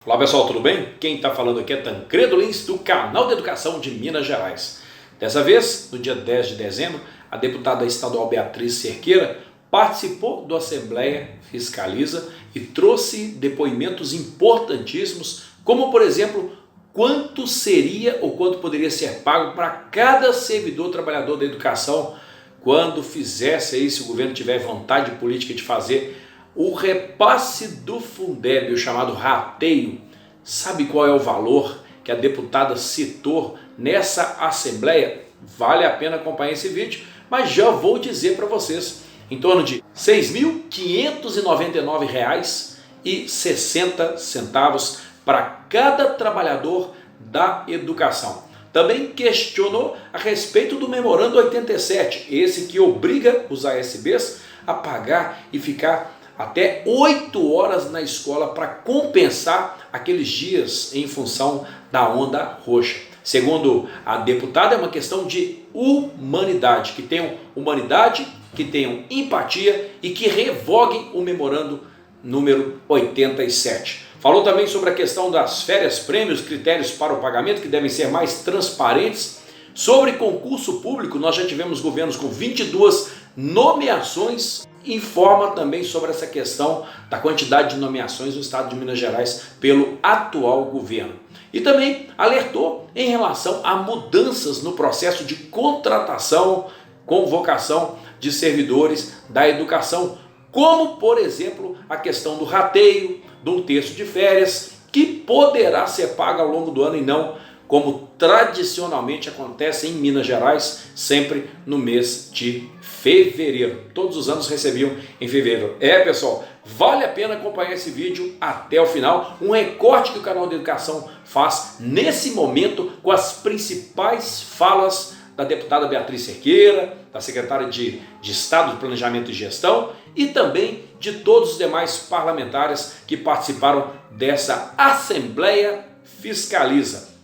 Olá pessoal, tudo bem? Quem está falando aqui é Tancredo Lins, do canal de Educação de Minas Gerais. Dessa vez, no dia 10 de dezembro, a deputada estadual Beatriz Cerqueira participou do Assembleia Fiscaliza e trouxe depoimentos importantíssimos, como por exemplo, quanto seria ou quanto poderia ser pago para cada servidor trabalhador da educação quando fizesse aí, se o governo tiver vontade política de fazer o repasse do Fundeb, o chamado rateio. Sabe qual é o valor que a deputada citou nessa Assembleia? Vale a pena acompanhar esse vídeo, mas já vou dizer para vocês, em torno de R$ 6.599,60 para cada trabalhador da educação. Também questionou a respeito do Memorando 87, esse que obriga os ASBs a pagar e ficar até 8 horas na escola para compensar aqueles dias em função da onda roxa. Segundo a deputada, é uma questão de humanidade, que tenham humanidade, que tenham empatia e que revoguem o memorando número 87. Falou também sobre a questão das férias prêmios, critérios para o pagamento que devem ser mais transparentes. Sobre concurso público, nós já tivemos governos com 22 nomeações. Informa também sobre essa questão da quantidade de nomeações no estado de Minas Gerais pelo atual governo. E também alertou em relação a mudanças no processo de contratação, convocação de servidores da educação, como, por exemplo, a questão do rateio, de um terço de férias, que poderá ser pago ao longo do ano e não como tradicionalmente acontece em Minas Gerais, sempre no mês de fevereiro. Todos os anos recebiam em fevereiro. Pessoal, vale a pena acompanhar esse vídeo até o final. Um recorte que o canal de Educação faz nesse momento com as principais falas da deputada Beatriz Cerqueira, da secretária de Estado de Planejamento e Gestão e também de todos os demais parlamentares que participaram dessa Assembleia Fiscaliza.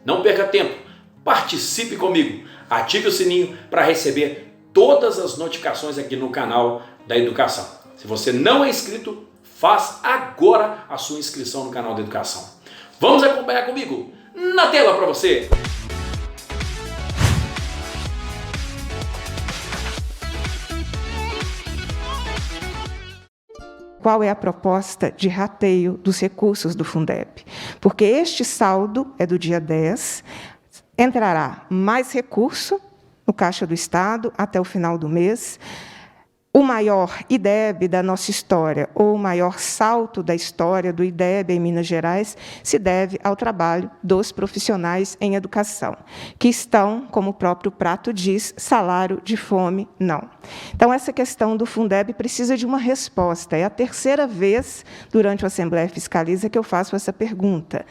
Não perca tempo, participe comigo, ative o sininho para receber todas as notificações aqui no canal da Educação. Se você não é inscrito, faz agora a sua inscrição no canal da Educação. Vamos acompanhar comigo na tela para você! Qual é a proposta de rateio dos recursos do Fundeb? Porque este saldo é do dia 10, entrará mais recurso no Caixa do Estado até o final do mês. O maior IDEB da nossa história, ou o maior salto da história do IDEB em Minas Gerais, se deve ao trabalho dos profissionais em educação, que estão, como o próprio prato diz, salário de fome, não. Então, essa questão do Fundeb precisa de uma resposta. É a terceira vez durante a Assembleia Fiscaliza que eu faço essa pergunta.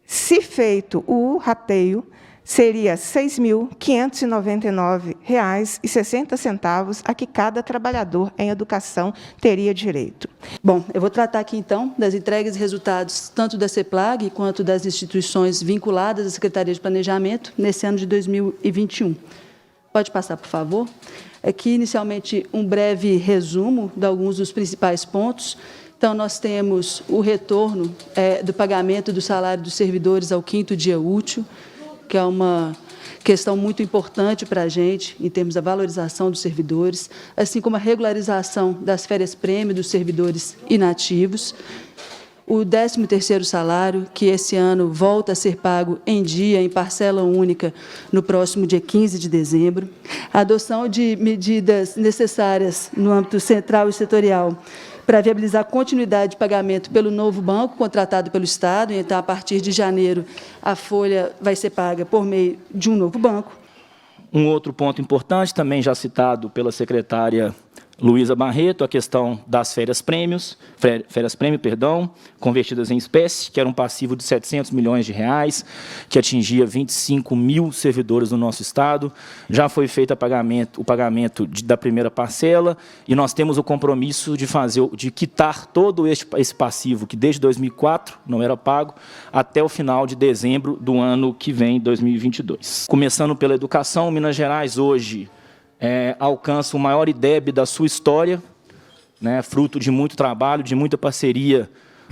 Se feito o rateio, seria R$ 6.599,60 a que cada trabalhador em educação teria direito. Bom, eu vou tratar aqui, então, das entregas e resultados tanto da CEPLAG quanto das instituições vinculadas à Secretaria de Planejamento nesse ano de 2021. Pode passar, por favor? Aqui, inicialmente, um breve resumo de alguns dos principais pontos. Então, nós temos o retorno do pagamento do salário dos servidores ao 5º dia útil, que é uma questão muito importante para a gente, em termos da valorização dos servidores, assim como a regularização das férias-prêmio dos servidores inativos, o 13º salário, que esse ano volta a ser pago em dia, em parcela única, no próximo dia 15 de dezembro, a adoção de medidas necessárias no âmbito central e setorial, para viabilizar a continuidade de pagamento pelo novo banco contratado pelo Estado. Então, a partir de janeiro, a folha vai ser paga por meio de um novo banco. Um outro ponto importante, também já citado pela secretária Luísa Barreto, a questão das férias-prêmio, convertidas em espécie, que era um passivo de R$ 700 milhões, que atingia 25 mil servidores do nosso Estado. Já foi feito o pagamento da primeira parcela e nós temos o compromisso de quitar todo esse passivo, que desde 2004 não era pago, até o final de dezembro do ano que vem, 2022. Começando pela educação, Minas Gerais hoje alcança o maior IDEB da sua história, fruto de muito trabalho, de muita parceria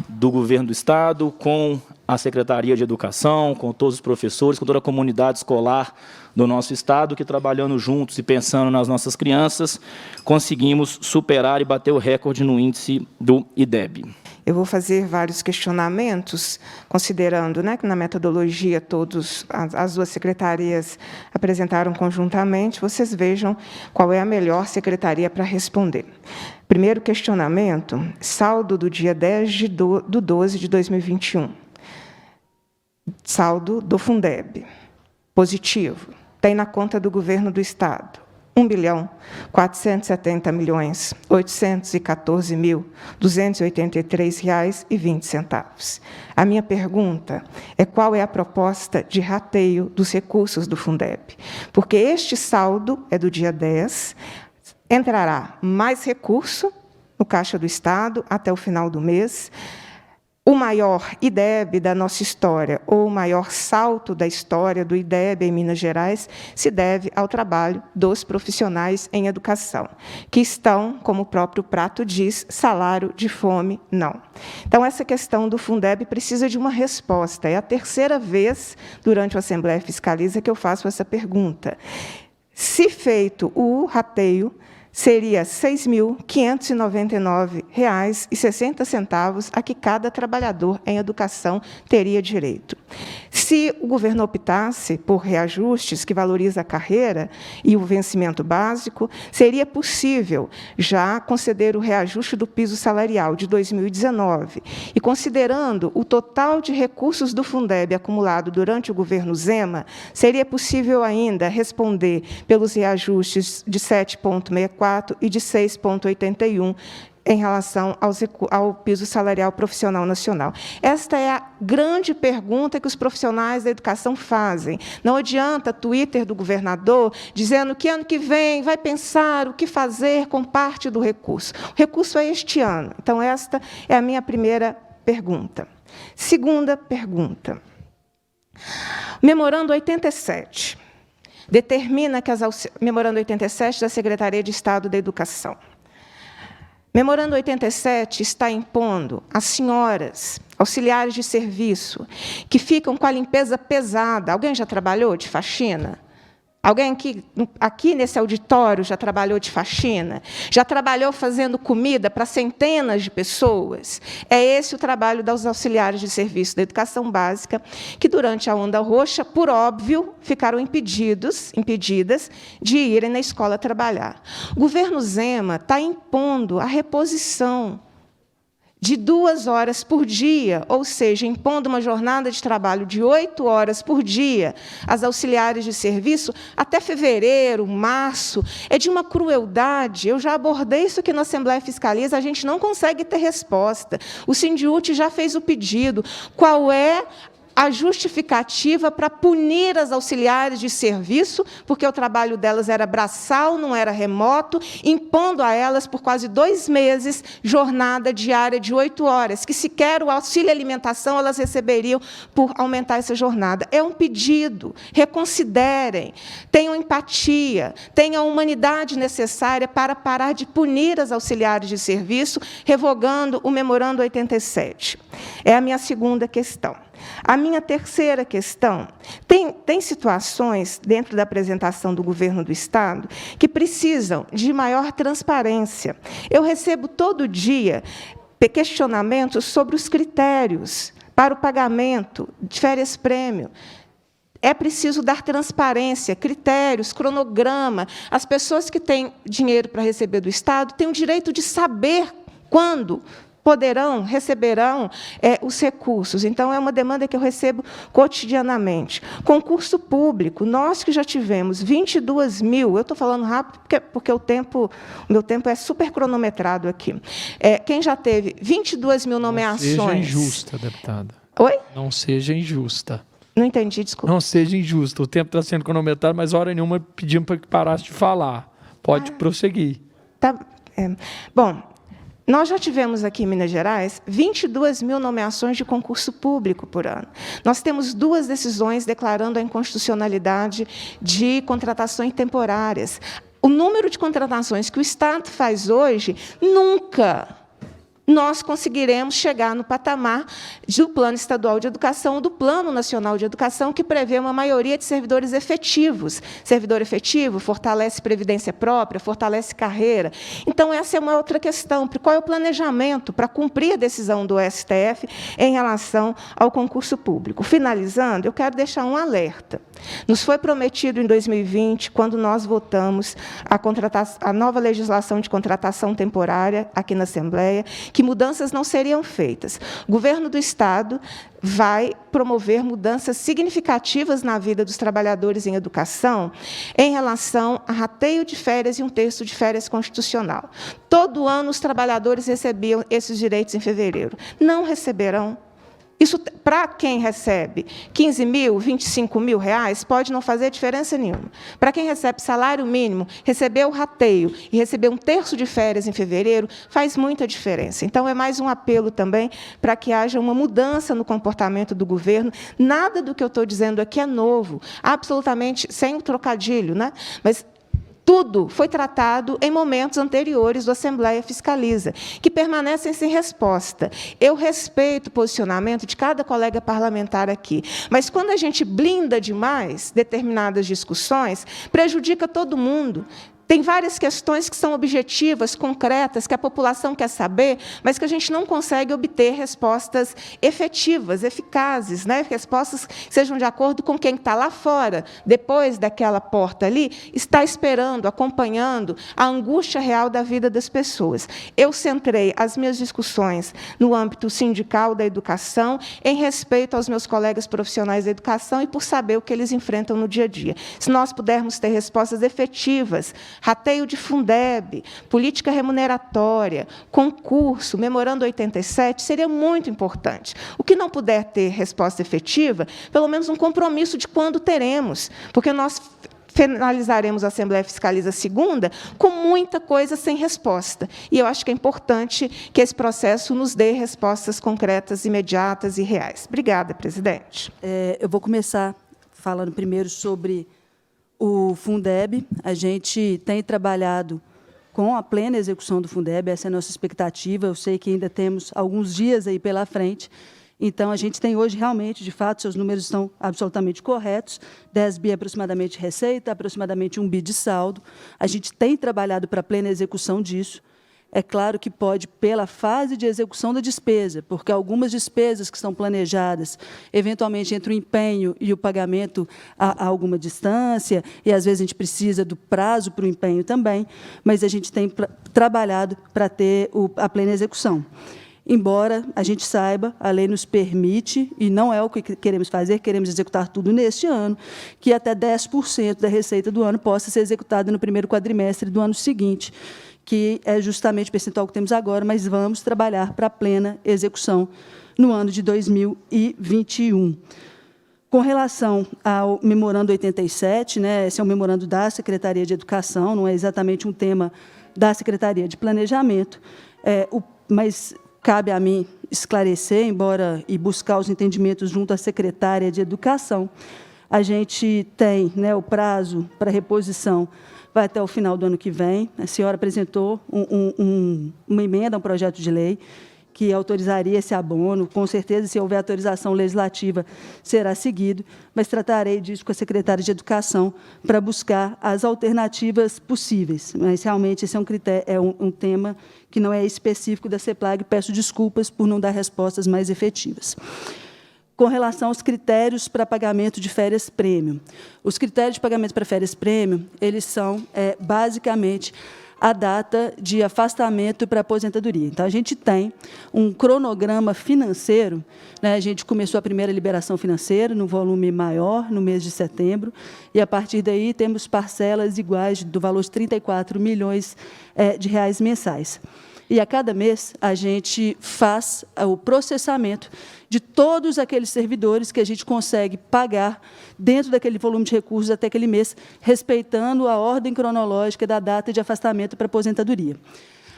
do Governo do Estado, com a Secretaria de Educação, com todos os professores, com toda a comunidade escolar do nosso Estado, que trabalhando juntos e pensando nas nossas crianças, conseguimos superar e bater o recorde no índice do IDEB. Eu vou fazer vários questionamentos, considerando, né, que na metodologia as duas secretarias apresentaram conjuntamente. Vocês vejam qual é a melhor secretaria para responder. Primeiro questionamento, saldo do dia 10 do 12 de 2021. Saldo do Fundeb, positivo. Tem na conta do Governo do Estado R$1.470.814.283,20. A minha pergunta é qual é a proposta de rateio dos recursos do Fundeb? Porque este saldo é do dia 10, entrará mais recurso no Caixa do Estado até o final do mês. O maior IDEB da nossa história, ou o maior salto da história do IDEB em Minas Gerais, se deve ao trabalho dos profissionais em educação, que estão, como o próprio prato diz, salário de fome, não. Então, essa questão do Fundeb precisa de uma resposta. É a terceira vez, durante a Assembleia Fiscaliza, que eu faço essa pergunta. Se feito o rateio, seria R$ 6.599,60 a que cada trabalhador em educação teria direito. Se o governo optasse por reajustes que valorizam a carreira e o vencimento básico, seria possível já conceder o reajuste do piso salarial de 2019. E, considerando o total de recursos do Fundeb acumulado durante o governo Zema, seria possível ainda responder pelos reajustes de 7,64% e de 6,81% em relação ao piso salarial profissional nacional. Esta é a grande pergunta que os profissionais da educação fazem. Não adianta Twitter do governador dizendo que ano que vem vai pensar o que fazer com parte do recurso. O recurso é este ano. Então, esta é a minha primeira pergunta. Segunda pergunta. Memorando 87. Determina que Memorando 87 da Secretaria de Estado da Educação. Memorando 87 está impondo às senhoras, auxiliares de serviço, que ficam com a limpeza pesada. Alguém já trabalhou de faxina? Alguém aqui nesse auditório já trabalhou de faxina? Já trabalhou fazendo comida para centenas de pessoas? É esse o trabalho dos auxiliares de serviço da educação básica, que, durante a onda roxa, por óbvio, ficaram impedidas de irem na escola trabalhar. O governo Zema está impondo a reposição de 2 horas por dia, ou seja, impondo uma jornada de trabalho de 8 horas por dia às auxiliares de serviço, até fevereiro, março, é de uma crueldade. Eu já abordei isso aqui na Assembleia Fiscaliza, a gente não consegue ter resposta. O Sindiúti já fez o pedido. Qual é a justificativa para punir as auxiliares de serviço, porque o trabalho delas era braçal, não era remoto, impondo a elas, por quase 2 meses, jornada diária de 8 horas, que sequer o auxílio alimentação elas receberiam por aumentar essa jornada. É um pedido, reconsiderem, tenham empatia, tenham a humanidade necessária para parar de punir as auxiliares de serviço, revogando o Memorando 87. É a minha segunda questão. A minha terceira questão, tem situações, dentro da apresentação do governo do Estado, que precisam de maior transparência. Eu recebo todo dia questionamentos sobre os critérios para o pagamento de férias-prêmio. É preciso dar transparência, critérios, cronograma. As pessoas que têm dinheiro para receber do Estado têm o direito de saber quando receberão os recursos. Então, é uma demanda que eu recebo cotidianamente. Concurso público, nós que já tivemos 22 mil, eu estou falando rápido porque o meu tempo é super cronometrado aqui. Quem já teve 22 mil nomeações... Não seja injusta, deputada. Oi? Não seja injusta. Não entendi, desculpa. Não seja injusta. O tempo está sendo cronometrado, mas hora nenhuma pedimos para que parasse de falar. Pode prosseguir. Tá, bom... Nós já tivemos aqui em Minas Gerais 22 mil nomeações de concurso público por ano. Nós temos 2 decisões declarando a inconstitucionalidade de contratações temporárias. O número de contratações que o Estado faz hoje nunca nós conseguiremos chegar no patamar do Plano Estadual de Educação, do Plano Nacional de Educação, que prevê uma maioria de servidores efetivos. Servidor efetivo fortalece previdência própria, fortalece carreira. Então, essa é uma outra questão. Qual é o planejamento para cumprir a decisão do STF em relação ao concurso público? Finalizando, eu quero deixar um alerta. Nos foi prometido em 2020, quando nós votamos a nova legislação de contratação temporária aqui na Assembleia, que mudanças não seriam feitas. O governo do Estado vai promover mudanças significativas na vida dos trabalhadores em educação em relação a rateio de férias e um terço de férias constitucional. Todo ano os trabalhadores recebiam esses direitos em fevereiro. Não receberão. Isso, para quem recebe 15 mil, 25 mil reais, pode não fazer diferença nenhuma. Para quem recebe salário mínimo, receber o rateio e receber um terço de férias em fevereiro, faz muita diferença. Então, é mais um apelo também para que haja uma mudança no comportamento do governo. Nada do que eu estou dizendo aqui é novo, absolutamente sem o trocadilho, né? Mas tudo foi tratado em momentos anteriores do Assembleia Fiscaliza, que permanecem sem resposta. Eu respeito o posicionamento de cada colega parlamentar aqui, mas quando a gente blinda demais determinadas discussões, prejudica todo mundo. Tem várias questões que são objetivas, concretas, que a população quer saber, mas que a gente não consegue obter respostas efetivas, eficazes, né? Respostas que sejam de acordo com quem está lá fora, depois daquela porta ali, está esperando, acompanhando a angústia real da vida das pessoas. Eu centrei as minhas discussões no âmbito sindical da educação, em respeito aos meus colegas profissionais da educação e por saber o que eles enfrentam no dia a dia. Se nós pudermos ter respostas efetivas, rateio de Fundeb, política remuneratória, concurso, memorando 87, seria muito importante. O que não puder ter resposta efetiva, pelo menos um compromisso de quando teremos, porque nós finalizaremos a Assembleia Fiscaliza segunda com muita coisa sem resposta. E eu acho que é importante que esse processo nos dê respostas concretas, imediatas e reais. Obrigada, presidente. Eu vou começar falando primeiro sobre o Fundeb. A gente tem trabalhado com a plena execução do Fundeb, essa é a nossa expectativa. Eu sei que ainda temos alguns dias aí pela frente. Então, a gente tem hoje, realmente, de fato, seus números estão absolutamente corretos, 10 bi aproximadamente receita, aproximadamente 1 bi de saldo. A gente tem trabalhado para a plena execução disso. É claro que pode, pela fase de execução da despesa, porque algumas despesas que estão planejadas, eventualmente, entre o empenho e o pagamento a alguma distância, e, às vezes, a gente precisa do prazo para o empenho também, mas a gente tem trabalhado para ter a plena execução. Embora a gente saiba, a lei nos permite, e não é o que queremos fazer, queremos executar tudo neste ano, que até 10% da receita do ano possa ser executada no primeiro quadrimestre do ano seguinte, que é justamente o percentual que temos agora, mas vamos trabalhar para a plena execução no ano de 2021. Com relação ao memorando 87, né, esse é um memorando da Secretaria de Educação, não é exatamente um tema da Secretaria de Planejamento, mas cabe a mim esclarecer, embora e buscar os entendimentos junto à Secretária de Educação. A gente tem, né, o prazo para reposição vai até o final do ano que vem. A senhora apresentou uma emenda a um projeto de lei que autorizaria esse abono. Com certeza, se houver autorização legislativa, será seguido, mas tratarei disso com a secretária de Educação para buscar as alternativas possíveis. Mas, realmente, esse é um critério, um tema que não é específico da CEPLAG. Peço desculpas por não dar respostas mais efetivas. Com relação aos critérios para pagamento de férias prêmio. Os critérios de pagamento para férias prêmio, eles são, basicamente, a data de afastamento para aposentadoria. Então, a gente tem um cronograma financeiro, né? A gente começou a primeira liberação financeira no volume maior, no mês de setembro, e, a partir daí, temos parcelas iguais do valor de 34 milhões de reais mensais. E, a cada mês, a gente faz o processamento de todos aqueles servidores que a gente consegue pagar dentro daquele volume de recursos até aquele mês, respeitando a ordem cronológica da data de afastamento para aposentadoria.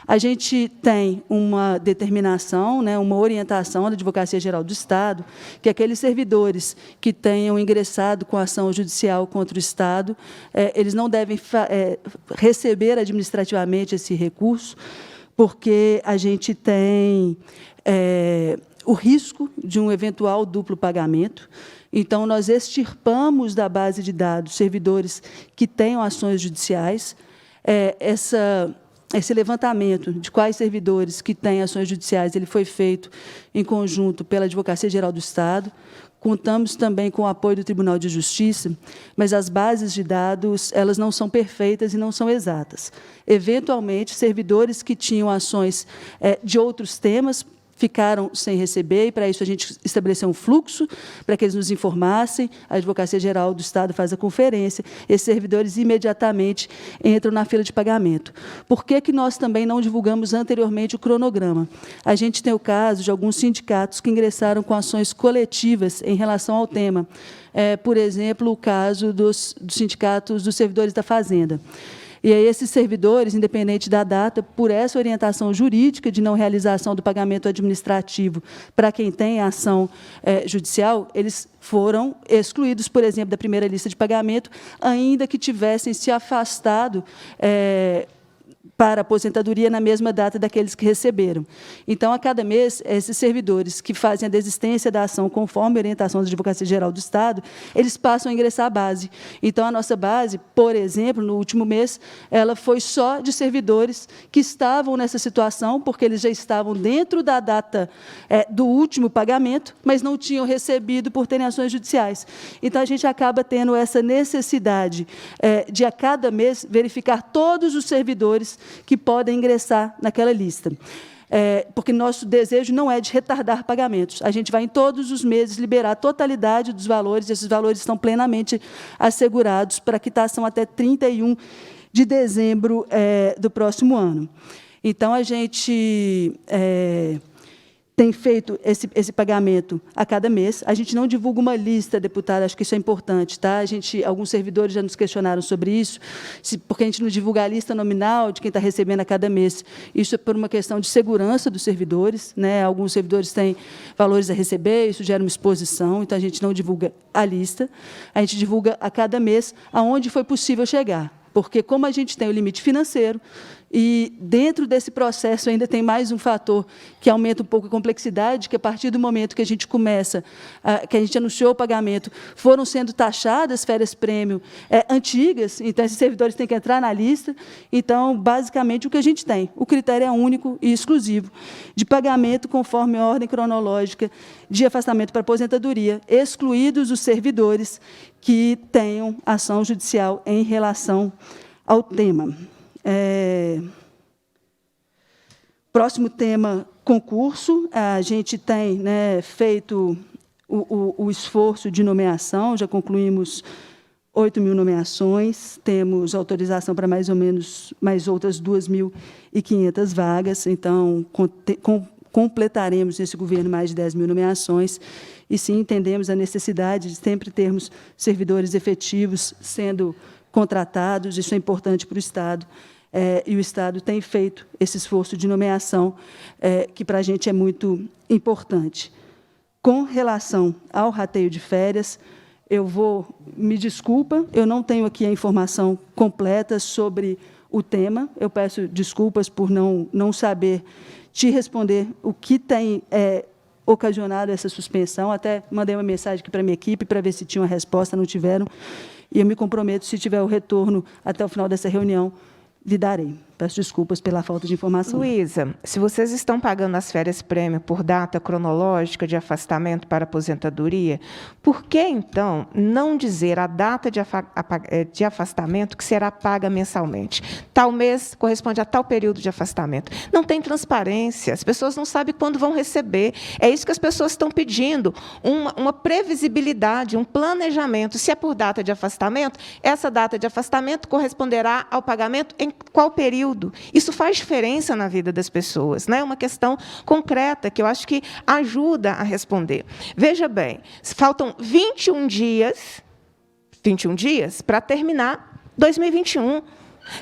A gente tem uma determinação, né, uma orientação da Advocacia Geral do Estado, que aqueles servidores que tenham ingressado com ação judicial contra o Estado, eles não devem receber administrativamente esse recurso, porque a gente tem o risco de um eventual duplo pagamento. Então, nós extirpamos da base de dados servidores que tenham ações judiciais. Esse levantamento de quais servidores que têm ações judiciais ele foi feito em conjunto pela Advocacia Geral do Estado. Contamos também com o apoio do Tribunal de Justiça, mas as bases de dados elas não são perfeitas e não são exatas. Eventualmente, servidores que tinham ações de outros temas ficaram sem receber, e, para isso, a gente estabeleceu um fluxo para que eles nos informassem. A Advocacia Geral do Estado faz a conferência, esses servidores imediatamente entram na fila de pagamento. Por que nós também não divulgamos anteriormente o cronograma? A gente tem o caso de alguns sindicatos que ingressaram com ações coletivas em relação ao tema. Por exemplo, o caso dos sindicatos dos servidores da Fazenda. E aí, esses servidores, independente da data, por essa orientação jurídica de não realização do pagamento administrativo para quem tem ação judicial, eles foram excluídos, por exemplo, da primeira lista de pagamento, ainda que tivessem se afastado para aposentadoria na mesma data daqueles que receberam. Então, a cada mês, esses servidores que fazem a desistência da ação conforme a orientação da Advocacia Geral do Estado, eles passam a ingressar à base. Então, a nossa base, por exemplo, no último mês, ela foi só de servidores que estavam nessa situação, porque eles já estavam dentro da data do último pagamento, mas não tinham recebido por terem ações judiciais. Então, a gente acaba tendo essa necessidade de, a cada mês, verificar todos os servidores que podem ingressar naquela lista. Porque nosso desejo não é de retardar pagamentos. A gente vai, em todos os meses, liberar a totalidade dos valores, e esses valores estão plenamente assegurados para quitação até 31 de dezembro do próximo ano. Então, a gente tem feito esse pagamento a cada mês. A gente não divulga uma lista, deputada, acho que isso é importante. Tá? Alguns servidores já nos questionaram sobre isso, porque a gente não divulga a lista nominal de quem está recebendo a cada mês. Isso é por uma questão de segurança dos servidores. Né? Alguns servidores têm valores a receber, isso gera uma exposição, então a gente não divulga a lista. A gente divulga a cada mês aonde foi possível chegar. Porque, como a gente tem o limite financeiro, e, dentro desse processo, ainda tem mais um fator que aumenta um pouco a complexidade, que, a partir do momento que a gente começa, que a gente anunciou o pagamento, foram sendo taxadas férias-prêmio antigas, então, esses servidores têm que entrar na lista. Então, basicamente, o que a gente tem, o critério é único e exclusivo, de pagamento conforme a ordem cronológica de afastamento para aposentadoria, excluídos os servidores que tenham ação judicial em relação ao tema. Próximo tema, concurso. A gente tem feito o esforço de nomeação, já concluímos 8.000 nomeações, temos autorização para mais ou menos mais outras 2.500 vagas, então completaremos nesse governo mais de 10.000 nomeações, e sim entendemos a necessidade de sempre termos servidores efetivos sendo contratados, isso é importante para o Estado. E o Estado tem feito esse esforço de nomeação, que para a gente é muito importante. Com relação ao rateio de férias, me desculpa, eu não tenho aqui a informação completa sobre o tema, eu peço desculpas por não saber te responder o que tem ocasionado essa suspensão, até mandei uma mensagem aqui para a minha equipe para ver se tinha uma resposta, não tiveram, e eu me comprometo, se tiver o retorno até o final dessa reunião, lhe darei. Peço desculpas pela falta de informação. Luísa, se vocês estão pagando as férias-prêmio por data cronológica de afastamento para aposentadoria, por que, então, não dizer a data de afastamento que será paga mensalmente? Tal mês corresponde a tal período de afastamento. Não tem transparência, as pessoas não sabem quando vão receber. É isso que as pessoas estão pedindo, uma previsibilidade, um planejamento. Se é por data de afastamento, essa data de afastamento corresponderá ao pagamento em qual período? Isso faz diferença na vida das pessoas, né? É uma questão concreta que eu acho que ajuda a responder. Veja bem, faltam 21 dias para terminar 2021.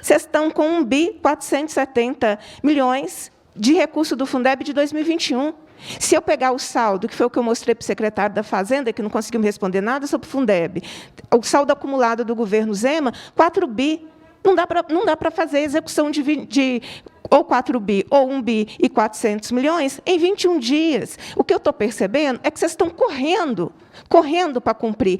Vocês estão com 1.470 bilhões de recurso do Fundeb de 2021. Se eu pegar o saldo, que foi o que eu mostrei para o secretário da Fazenda, que não conseguiu me responder nada sobre o Fundeb, o saldo acumulado do governo Zema, 4 bi. Não dá para fazer execução de ou 4 bi, ou 1 bi e 400 milhões, em 21 dias. O que eu estou percebendo é que vocês estão correndo para cumprir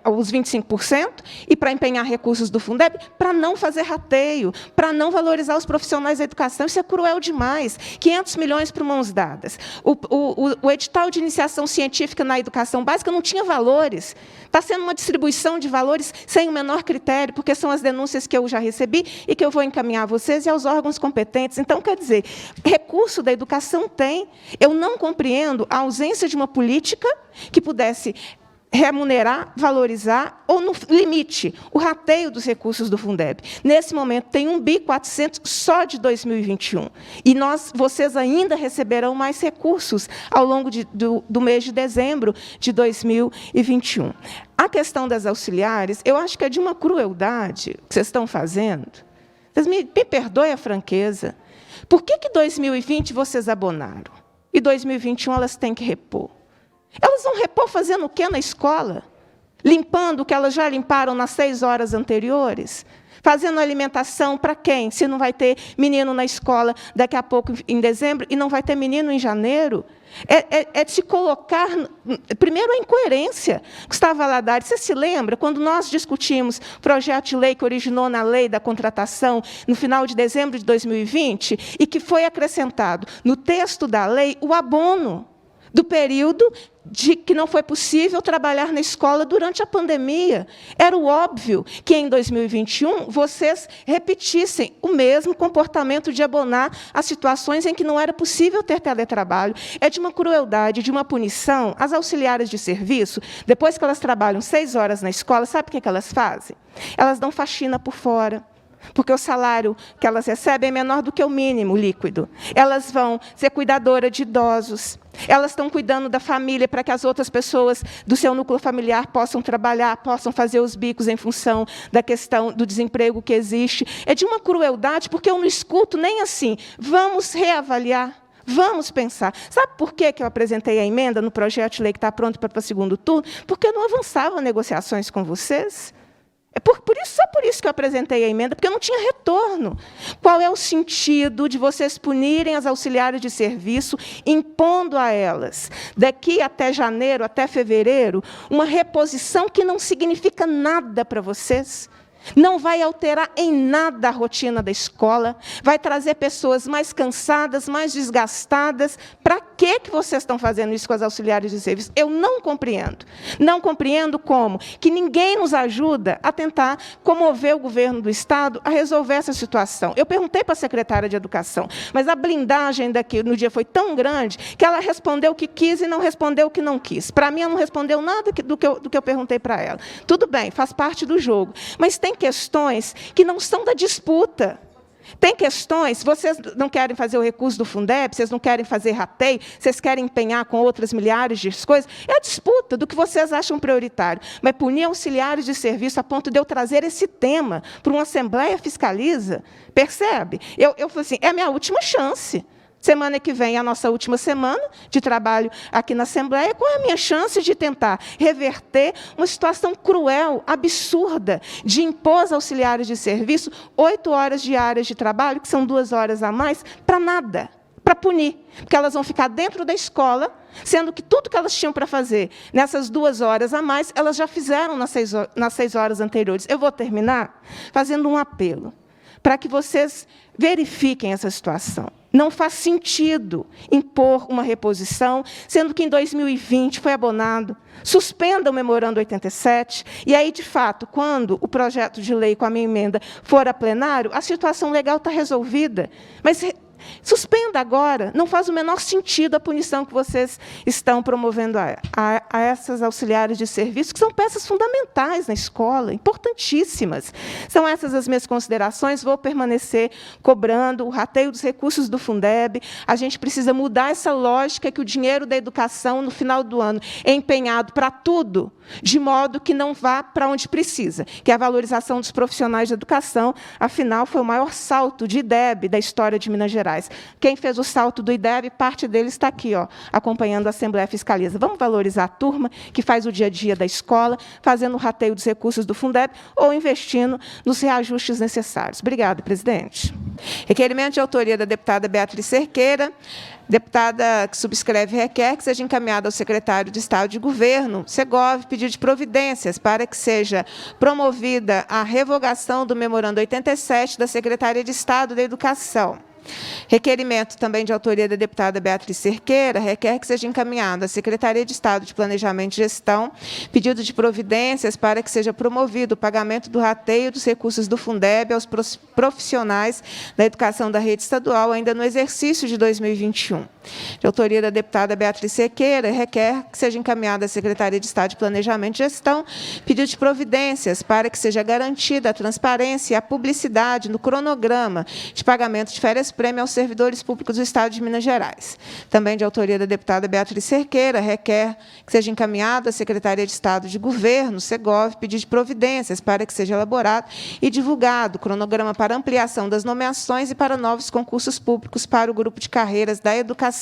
os 25% e para empenhar recursos do Fundeb, para não fazer rateio, para não valorizar os profissionais da educação. Isso é cruel demais. 500 milhões para mãos dadas. O edital de iniciação científica na educação básica não tinha valores. Está sendo uma distribuição de valores sem o menor critério, porque são as denúncias que eu já recebi e que eu vou encaminhar a vocês e aos órgãos competentes. Então, quer dizer, recurso da educação tem. Eu não compreendo a ausência de uma política que pudesse remunerar, valorizar ou, no limite, o rateio dos recursos do Fundeb. Nesse momento, tem 1 bi 400 só de 2021. E vocês ainda receberão mais recursos ao longo do mês de dezembro de 2021. A questão das auxiliares, eu acho que é de uma crueldade que vocês estão fazendo. Vocês me perdoem a franqueza. Por que, que 2020 vocês abonaram? E 2021 elas têm que repor? Elas vão repor fazendo o quê na escola? Limpando o que elas já limparam nas 6 horas anteriores? Fazendo alimentação para quem? Se não vai ter menino na escola daqui a pouco, em dezembro, e não vai ter menino em janeiro? É de se colocar... Primeiro, a incoerência. Gustavo Valadares, você se lembra, quando nós discutimos o projeto de lei que originou na lei da contratação, no final de dezembro de 2020, e que foi acrescentado no texto da lei o abono do período de que não foi possível trabalhar na escola durante a pandemia. Era o óbvio que, em 2021, vocês repetissem o mesmo comportamento de abonar as situações em que não era possível ter teletrabalho. É de uma crueldade, de uma punição. As auxiliares de serviço, depois que elas trabalham 6 horas na escola, sabe o que elas fazem? Elas dão faxina por fora, porque o salário que elas recebem é menor do que o mínimo líquido. Elas vão ser cuidadora de idosos. Elas estão cuidando da família para que as outras pessoas do seu núcleo familiar possam trabalhar, possam fazer os bicos em função da questão do desemprego que existe. É de uma crueldade, porque eu não escuto nem assim. Vamos reavaliar. Vamos pensar. Sabe por que eu apresentei a emenda no projeto de lei que está pronto para o segundo turno? Porque eu não avançava negociações com vocês. Só por isso que eu apresentei a emenda, porque eu não tinha retorno. Qual é o sentido de vocês punirem as auxiliares de serviço, impondo a elas, daqui até janeiro, até fevereiro, uma reposição que não significa nada para vocês? Não vai alterar em nada a rotina da escola, vai trazer pessoas mais cansadas, mais desgastadas. Para que vocês estão fazendo isso com as auxiliares de serviço? Eu não compreendo. Não compreendo como que ninguém nos ajuda a tentar comover o governo do Estado a resolver essa situação. Eu perguntei para a secretária de Educação, mas a blindagem daqui no dia foi tão grande que ela respondeu o que quis e não respondeu o que não quis. Para mim, ela não respondeu nada do que eu perguntei para ela. Tudo bem, faz parte do jogo, mas tem questões que não são da disputa. Tem questões, vocês não querem fazer o recurso do Fundeb, vocês não querem fazer rateio, vocês querem empenhar com outras milhares de coisas. É a disputa do que vocês acham prioritário. Mas punir auxiliares de serviço a ponto de eu trazer esse tema para uma Assembleia Fiscaliza, percebe? Eu falei assim, é a minha última chance. Semana que vem é a nossa última semana de trabalho aqui na Assembleia. Qual é a minha chance de tentar reverter uma situação cruel, absurda, de impor aos auxiliares de serviço 8 horas diárias de trabalho, que são 2 horas a mais, para nada, para punir. Porque elas vão ficar dentro da escola, sendo que tudo que elas tinham para fazer nessas 2 horas a mais, elas já fizeram nas 6 horas anteriores. Eu vou terminar fazendo um apelo para que vocês verifiquem essa situação. Não faz sentido impor uma reposição, sendo que em 2020 foi abonado. Suspenda o memorando 87, e aí, de fato, quando o projeto de lei com a minha emenda for a plenário, a situação legal está resolvida. Mas suspenda agora, não faz o menor sentido a punição que vocês estão promovendo a essas auxiliares de serviço, que são peças fundamentais na escola, importantíssimas. São essas as minhas considerações, vou permanecer cobrando o rateio dos recursos do Fundeb. A gente precisa mudar essa lógica que o dinheiro da educação, no final do ano, é empenhado para tudo, de modo que não vá para onde precisa, que é a valorização dos profissionais de educação. Afinal, foi o maior salto de IDEB da história de Minas Gerais. Quem fez o salto do IDEB, parte dele está aqui, acompanhando a Assembleia Fiscaliza. Vamos valorizar a turma que faz o dia a dia da escola, fazendo o rateio dos recursos do Fundeb ou investindo nos reajustes necessários. Obrigada, presidente. Requerimento de autoria da deputada Beatriz Cerqueira. Deputada que subscreve requer que seja encaminhado ao secretário de Estado de Governo, Segov, pedido de providências para que seja promovida a revogação do memorando 87 da Secretaria de Estado da Educação. Requerimento também de autoria da deputada Beatriz Cerqueira, requer que seja encaminhado à Secretaria de Estado de Planejamento e Gestão pedido de providências para que seja promovido o pagamento do rateio dos recursos do Fundeb aos profissionais da educação da rede estadual ainda no exercício de 2021. De autoria da deputada Beatriz Cerqueira, requer que seja encaminhado à Secretaria de Estado de Planejamento e Gestão pedido de providências para que seja garantida a transparência e a publicidade no cronograma de pagamento de férias-prêmio aos servidores públicos do Estado de Minas Gerais. Também de autoria da deputada Beatriz Cerqueira, requer que seja encaminhado à Secretaria de Estado de Governo, Segov, pedido de providências para que seja elaborado e divulgado o cronograma para ampliação das nomeações e para novos concursos públicos para o grupo de carreiras da educação.